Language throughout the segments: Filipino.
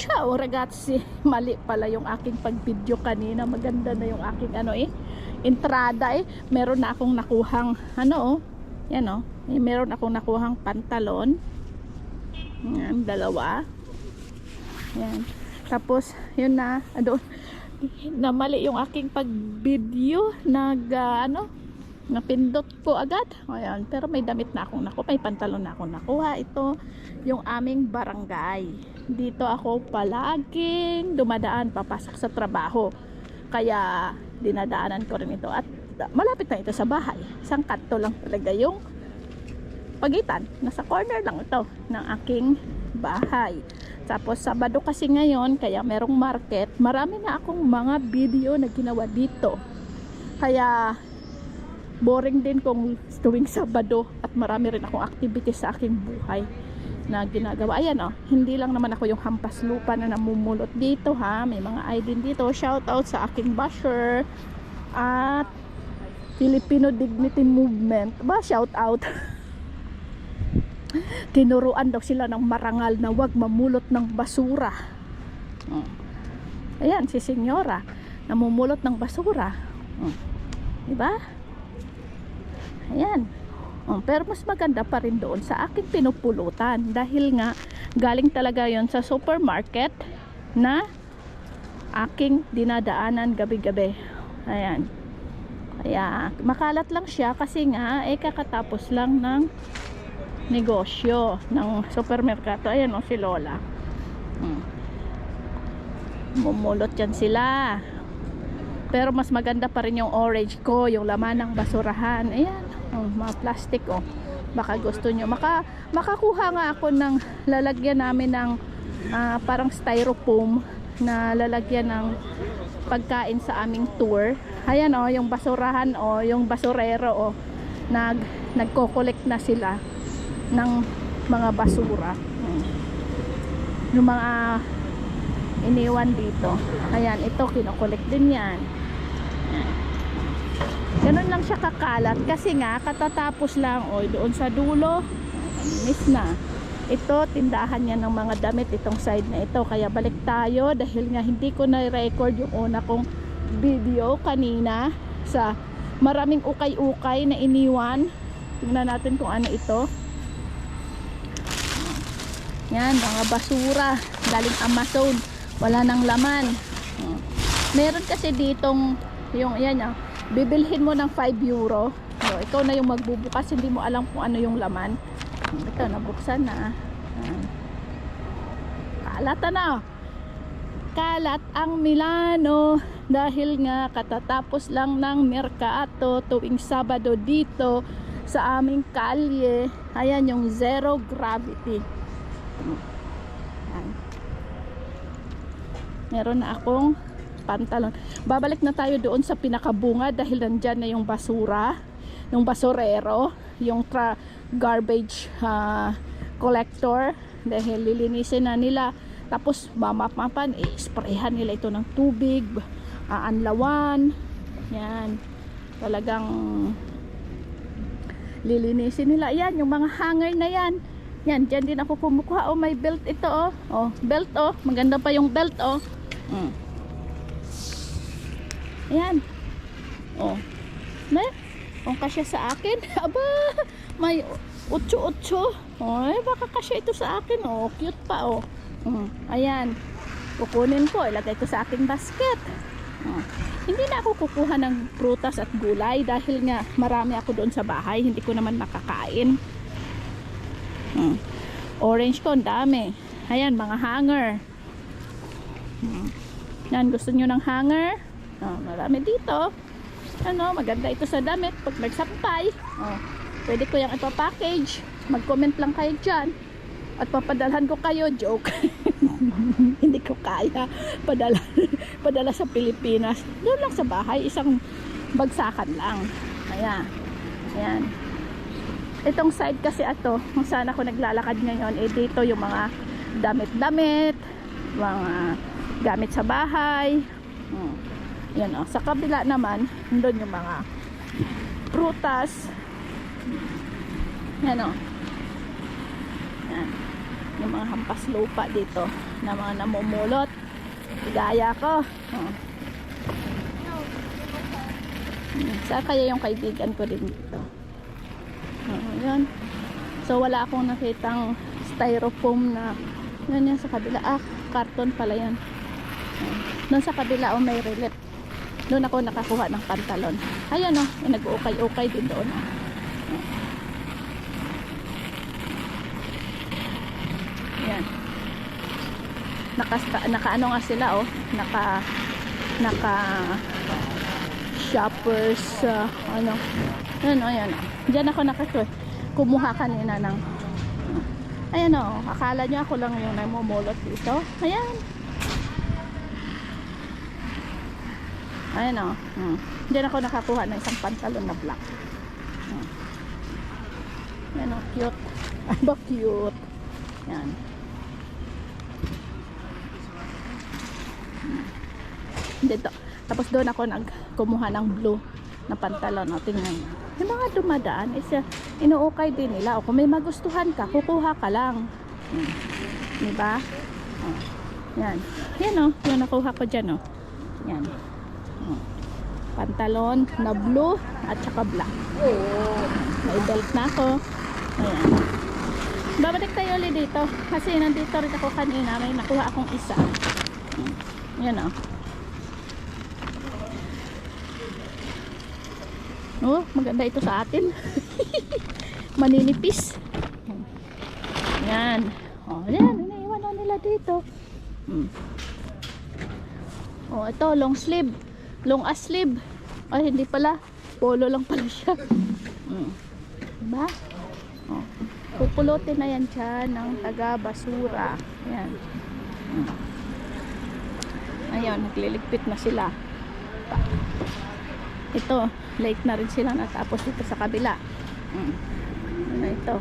Ciao ragazzi, mali pala yung aking pag-video kanina. Maganda na yung aking entrada Meron na akong nakuhang yan meron akong nakuhang pantalon. Yan, dalawa. Yan. Tapos yun na mali yung aking pag-video. Napindot ko agad. Ayan, pero may damit na akong may pantalon na akong nakuha. Ito yung aming barangay. Dito ako palaging dumadaan papasok sa trabaho. Kaya dinadaanan ko rin ito at malapit na ito sa bahay. Isang kanto lang talaga yung pagitan. Nasa corner lang ito ng aking bahay. Tapos Sabado kasi ngayon, kaya merong market. Marami na akong mga video na ginawa dito. Kaya boring din kung tuwing Sabado at marami rin akong activity sa aking buhay na ginagawa. Ayan hindi lang naman ako yung hampas lupa na namumulot dito may mga ID dito. Shout out sa aking basher at Filipino Dignity Movement. Shout out. Tinuruan daw sila ng marangal na wag mamulot ng basura. Ayan, si senyora namumulot ng basura. Diba? Ayan. Pero mas maganda pa rin doon sa aking pinupulutan dahil nga galing talaga yon sa supermarket na aking dinadaanan gabi-gabi. Ayan. Kaya makalat lang siya kasi nga kakatapos lang ng negosyo ng supermerkado. Ayan si Lola. Mumulot yan sila. Pero mas maganda pa rin yung orange ko, yung laman ng basurahan. Ayan, mga plastic baka gusto nyo. Makakuha nga ako ng lalagyan namin ng parang styrofoam na lalagyan ng pagkain sa aming tour. Ayan yung basurahan yung basurero nagko-collect na sila ng mga basura. Yung mga iniwan dito. Ayan, ito kino-collect din yan. Ganun lang siya kakalat kasi nga katatapos lang doon sa dulo miss na. Ito tindahan niya ng mga damit itong side na ito. Kaya balik tayo dahil nga hindi ko na-record yung una kong video kanina sa maraming ukay-ukay na iniwan. Tingnan natin kung ano ito. Yan, mga basura galing Amazon, wala nang laman. Meron kasi ditong yung bibilhin mo ng 5 euro. Ikaw na yung magbubukas, hindi mo alam kung ano yung laman. Ito, nabuksan na. Kalat kalat ang Milano dahil nga katatapos lang ng merkato tuwing Sabado dito sa aming kalye. Ayan yung zero gravity. Ayan. Meron na akong pantalon. Babalik na tayo doon sa pinakabunga dahil nandyan na yung basura, yung basurero, yung garbage collector dahil lilinisin na nila. Tapos mamapapan, sprayhan nila ito ng tubig, anlawan. Yan. Talagang lilinisin nila. Yan, yung mga hanger na yan. Yan, dyan din ako kumukuha. May belt ito belt maganda pa yung belt Ayan. Kasya sa akin. Aba, may 8-8. Baka kasya ito sa akin. Cute pa Ayan. Kukunin ko, ilagay ko sa aking basket. Hindi na ako kukuha ng prutas at gulay dahil nga marami ako doon sa bahay. Hindi ko naman makakain. Orange ko, ang dami. Ayan, mga hanger. Yan, gusto nyo ng hanger? Marami dito. Maganda ito sa damit pag nagsampay. Pwede ko yung ipa-package. Mag-comment lang kayo dyan at papadalhan ko kayo. Joke. Hindi ko kaya padala sa Pilipinas. Doon lang sa bahay, isang bagsakan lang. Ayan. Itong side kasi kung saan ako naglalakad ngayon, dito yung mga damit-damit, mga gamit sa bahay. Yan sa kabila naman, doon yung mga prutas. Yan Yan. Yung mga hampas lupa dito. na mga namumulot. Gaya ko. Saan kaya yung kaibigan ko din dito? Yan. So wala akong nakitang styrofoam na yan sa kabila. Karton pala yan. Doon sa kabila may relief. Doon ako nakakuha ng pantalon. Ayan nag-ukay-ukay din doon. Yan. Naka-ano nga sila naka shoppers ayan. Diyan ako kumuha kanina ng ayan akala nyo ako lang yung namumulot dito. Ayan diyan ako nakakuha ng isang pantalon na black. Ayan cute. Aba cute. Yan. Dito. Tapos doon ako kumuha ng blue na pantalon. Tingnan nyo. Yung mga dumadaan inuukay din nila. Kung may magustuhan ka, kukuha ka lang. Diba? Yan. Yan yung nakuha ko dyan Yan. Pantalon na blue at saka black. May belt na ako. Ayan. Babalik tayo ulit dito. Kasi nandito rin ako kanina. May nakuha akong isa. Yan maganda ito sa atin. Maninipis. Yan. Yan. Iniiwan nila dito. Ito long sleeve. Long sleeve. Hindi pala. Polo lang pala siya. Diba? Pupulotin na yan siya ng taga basura. Yan. Ayun, nagliligpit na sila. Ito, late na rin sila natapos dito sa kabila. Ito.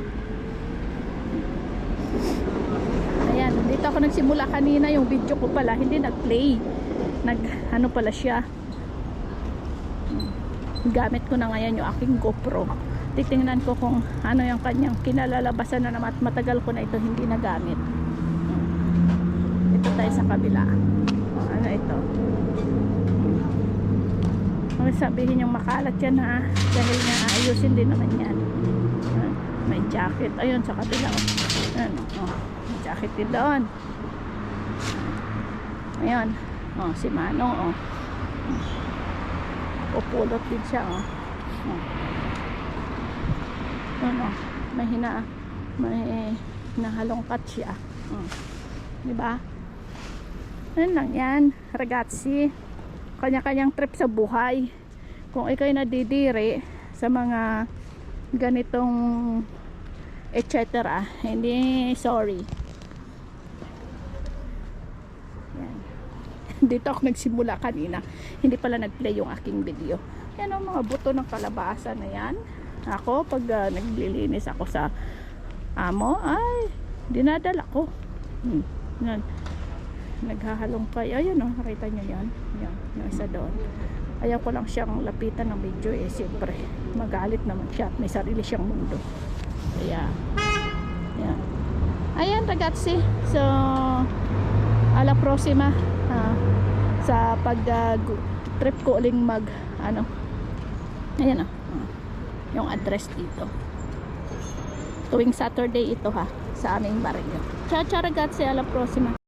Ayan, dito ako nagsimula kanina yung video ko pala, hindi nag-play. Ano pala siya. Gamit ko na ngayon yung aking GoPro. Titingnan ko kung ano yung kanyang kinalalabasan na naman at matagal ko na ito hindi nagamit. Ito tayo sa kabila. Ano ito? Sabihin yung makalat yan dahil nga ayusin din naman yan. May jacket ayun sa kabila may jacket din doon. Ayun si Manong pupulot din siya may nahalongkat siya. Diba? Ano lang yan, ragazzi, kanya-kanyang trip sa buhay. Kung ikaw'y nadidiri sa mga ganitong etc. Hindi, sorry. Yan. Dito ako nagsimula kanina. Hindi pala nag-play yung aking video. Yan ang mga buto ng kalabasa na yan. Ako, pag naglilinis ako sa amo, ay, dinadala ko. Yan. Naghahalong kayo. Ayun nakita nyo yan. Yan, yung isa doon. Ayaw ko lang siyang lapitan ng video siyempre magalit naman siya at may sarili siyang mundo. Kaya yan. Ayan ragazzi, so alla prossima sa pag trip ko uling ayan yung address dito tuwing Saturday ito sa aming barrio. Ciao ciao ragazzi, alla prossima.